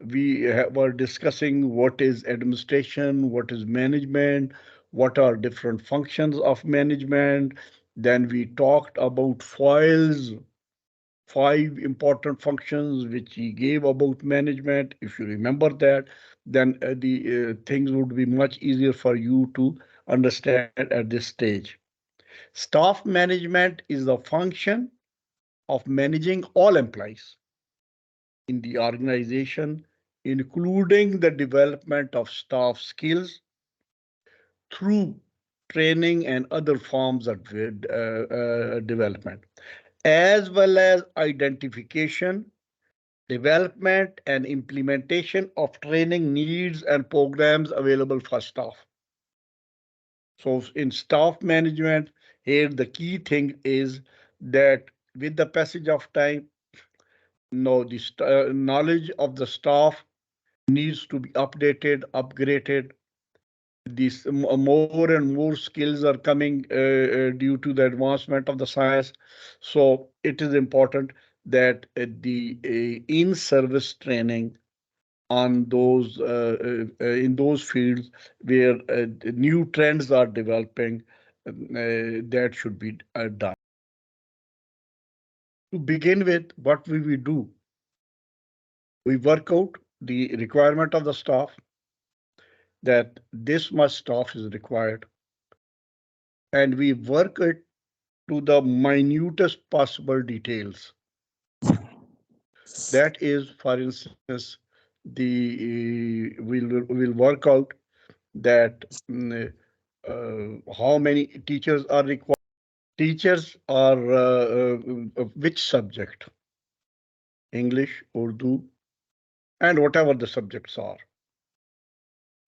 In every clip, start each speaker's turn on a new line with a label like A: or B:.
A: were discussing what is administration, what is management, what are different functions of management. Then we talked about files, five important functions which he gave about management. If you remember that, then the things would be much easier for you to understand at this stage. Staff management is the function of managing all employees in the organization, including the development of staff skills through training and other forms of development, as well as identification, development, and implementation of training needs and programs available for staff. So, in staff management, here the key thing is that with the passage of time, no, the knowledge of the staff needs to be updated, upgraded. These more and more skills are coming due to the advancement of the science. So it is important that the in-service training on those in those fields where new trends are developing, that should be done. To begin with, what will we do? We work out the requirement of the staff, that this much staff is required, and we work it to the minutest possible details. That is, for instance, we'll work out that how many teachers are required. Teachers are which subject? English, Urdu, and whatever the subjects are.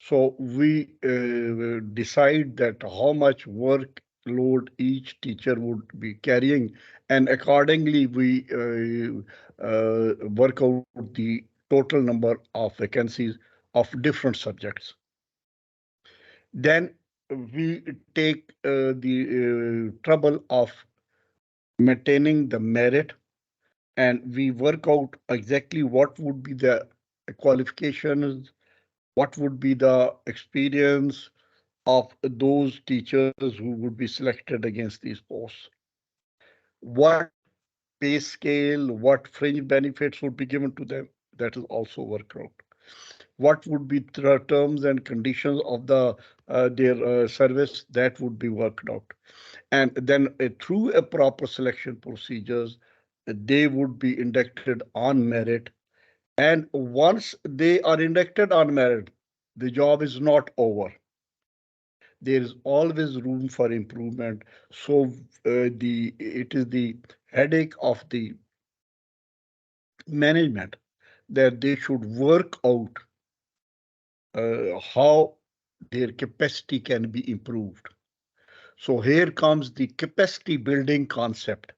A: So we decide that how much workload each teacher would be carrying, and accordingly we work out the total number of vacancies of different subjects. Then we take the trouble of maintaining the merit, and we work out exactly what would be the qualifications, what would be the experience of those teachers who would be selected against these posts. What pay scale, what fringe benefits would be given to them, that is also worked out. What would be the terms and conditions of their service, that would be worked out. And then through a proper selection procedures, they would be inducted on merit. And once they are inducted on merit, the job is not over. There is always room for improvement. So it is the headache of the management that they should work out how their capacity can be improved. So here comes the capacity building concept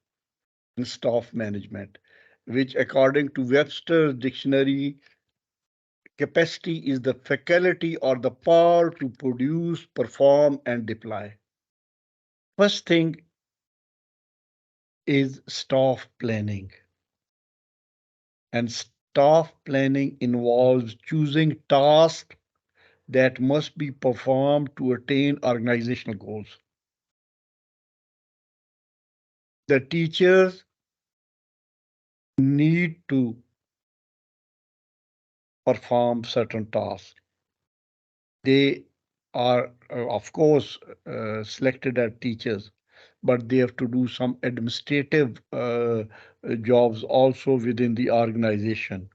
A: in staff management, which according to Webster's dictionary, capacity is the faculty or the power to produce, perform, and deploy. First thing is staff planning. And staff planning involves choosing tasks that must be performed to attain organizational goals. The teachers need to perform certain tasks. They are, of course, selected as teachers, but they have to do some administrative jobs also within the organization.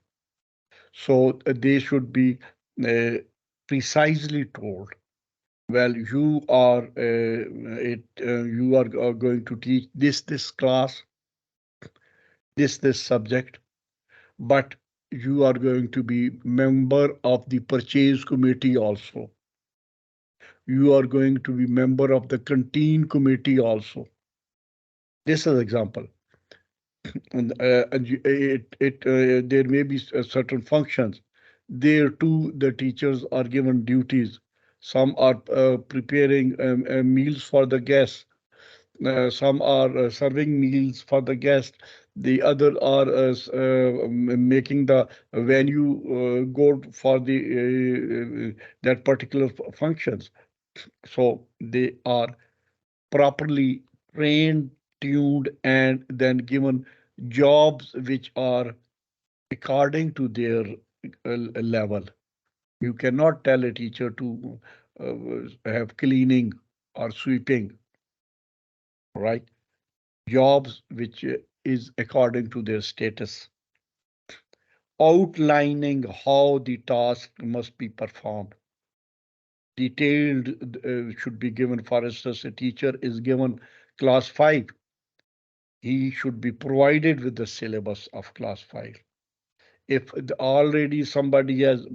A: So they should be precisely told, well, you are going to teach this class, this subject, but you are going to be member of the purchase committee also. You are going to be member of the canteen committee also. This is example. And there may be certain functions. There too, the teachers are given duties. Some are preparing meals for the guests. Some are serving meals for the guests. The other are making the when you go for the that particular functions. So they are properly trained, tuned, and then given jobs which are according to their level. You cannot tell a teacher to have cleaning or sweeping, right? Jobs which is according to their status, outlining how the task must be performed. Detailed should be given. For instance, a teacher is given class 5. He should be provided with the syllabus of class 5. If already somebody has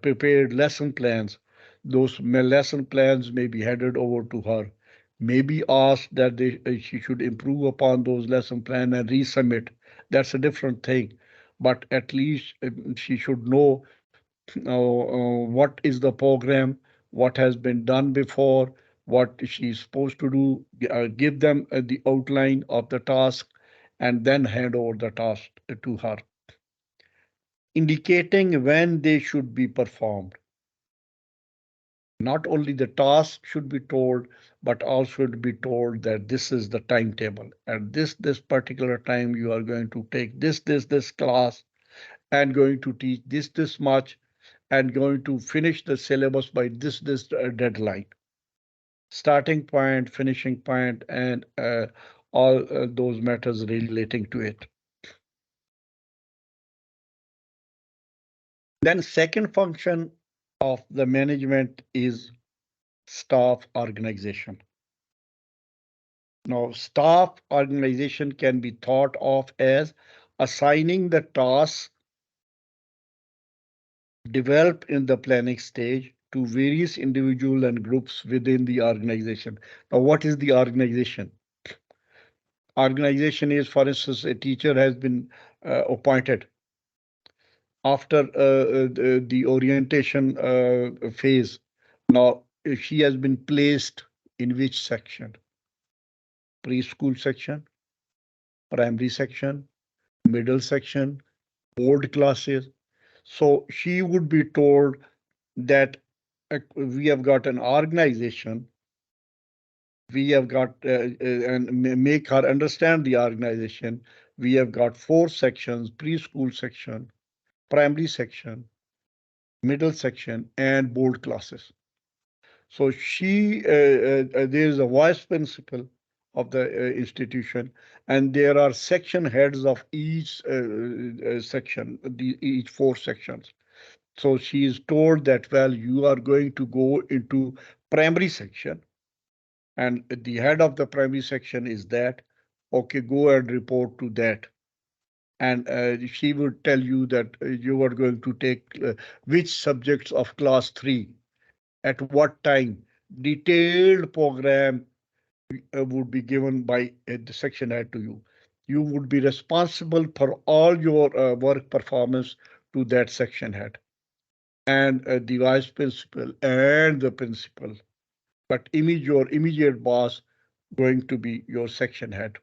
A: prepared lesson plans, those lesson plans may be handed over to her. Maybe asked that she should improve upon those lesson plan and resubmit. That's a different thing. But at least she should know what is the program, what has been done before, what she's supposed to do, give them the outline of the task, and then hand over the task to her, indicating when they should be performed. Not only the task should be told, but also to be told that this is the timetable. At this particular time, you are going to take this class and going to teach this much and going to finish the syllabus by this deadline. Starting point, finishing point, and all those matters relating to it. Then second function of the management is staff organization. Now, staff organization can be thought of as assigning the tasks developed in the planning stage to various individuals and groups within the organization. Now, what is the organization? Organization is, for instance, a teacher has been appointed after the orientation phase. Now, she has been placed in which section? Preschool section, primary section, middle section, board classes. So she would be told that we have got an organization, we have got, and make her understand the organization. We have got 4 sections: preschool section, primary section, middle section, and board classes. So there is a vice principal of the institution, and there are section heads of each section, each 4 sections. So she is told that, well, you are going to go into primary section, and the head of the primary section is that, okay, go and report to that. And she would tell you that you are going to take which subjects of class 3 at what time. Detailed program would be given by the section head to you. You would be responsible for all your work performance to that section head and the vice principal and the principal. But your immediate boss going to be your section head.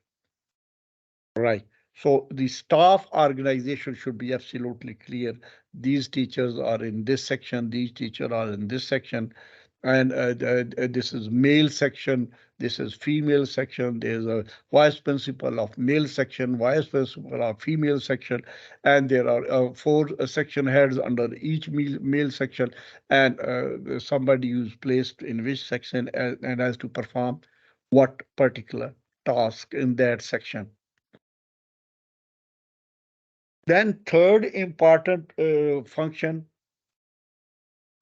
A: Right. So the staff organization should be absolutely clear. These teachers are in this section, these teachers are in this section, and this is male section, this is female section, there's a vice principal of male section, vice principal of female section, and there are 4 section heads under each male section, and somebody who's placed in which section and has to perform what particular task in that section. Then third important function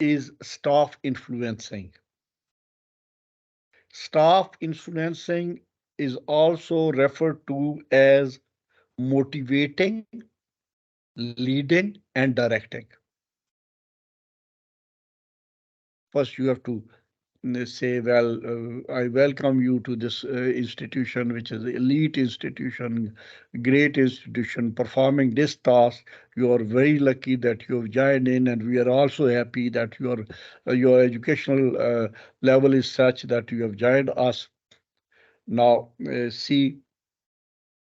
A: is staff influencing. Staff influencing is also referred to as motivating, leading, and directing. First, you have to say, well, I welcome you to this institution, which is elite institution, great institution, performing this task. You are very lucky that you have joined in, and we are also happy that your educational level is such that you have joined us. Now, see,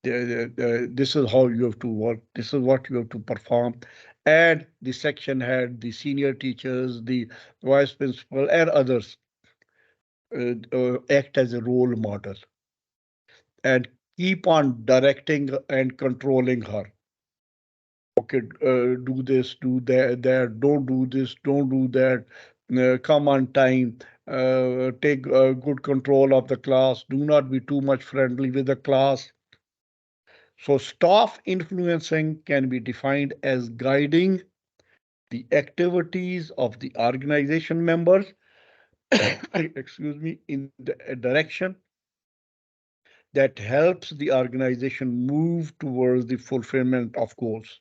A: This is how you have to work. This is what you have to perform. And the section head, the senior teachers, the vice principal, and others act as a role model and keep on directing and controlling her. Okay, do this, do that, don't do this, don't do that, come on time, take good control of the class, do not be too much friendly with the class. So staff influencing can be defined as guiding the activities of the organization members, excuse me, in the direction that helps the organization move towards the fulfillment of goals.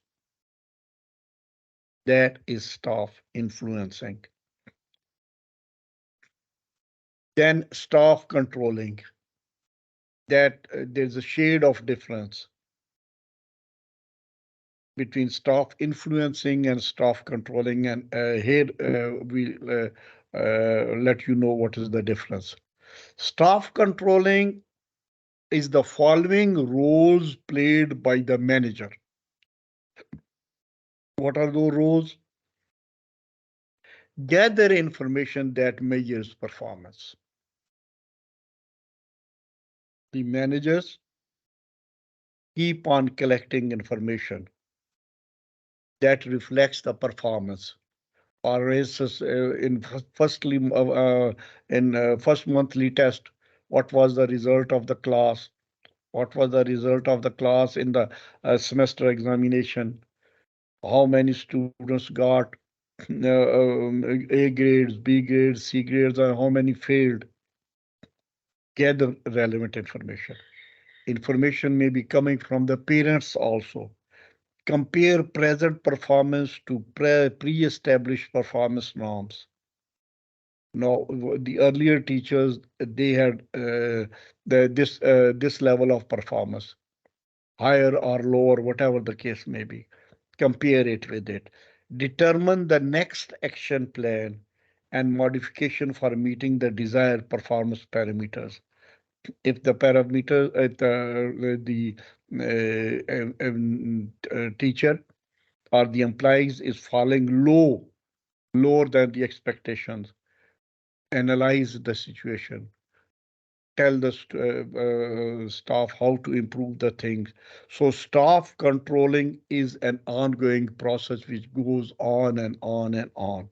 A: That is staff influencing. Then staff controlling. That there's a shade of difference between staff influencing and staff controlling. And here we let you know what is the difference. Staff controlling is the following roles played by the manager. What are those roles? Gather information that measures performance. The managers keep on collecting information that reflects the performance. For instance, in first monthly test, what was the result of the class? What was the result of the class in the semester examination? How many students got A grades, B grades, C grades, and how many failed? Gather relevant information. Information may be coming from the parents also. Compare present performance to pre-established performance norms. Now, the earlier teachers, they had this level of performance, higher or lower, whatever the case may be. Compare it with it. Determine the next action plan and modification for meeting the desired performance parameters. If the parameter, the teacher or the employees is falling lower than the expectations, analyze the situation, tell the staff how to improve the things. So staff controlling is an ongoing process which goes on and on and on.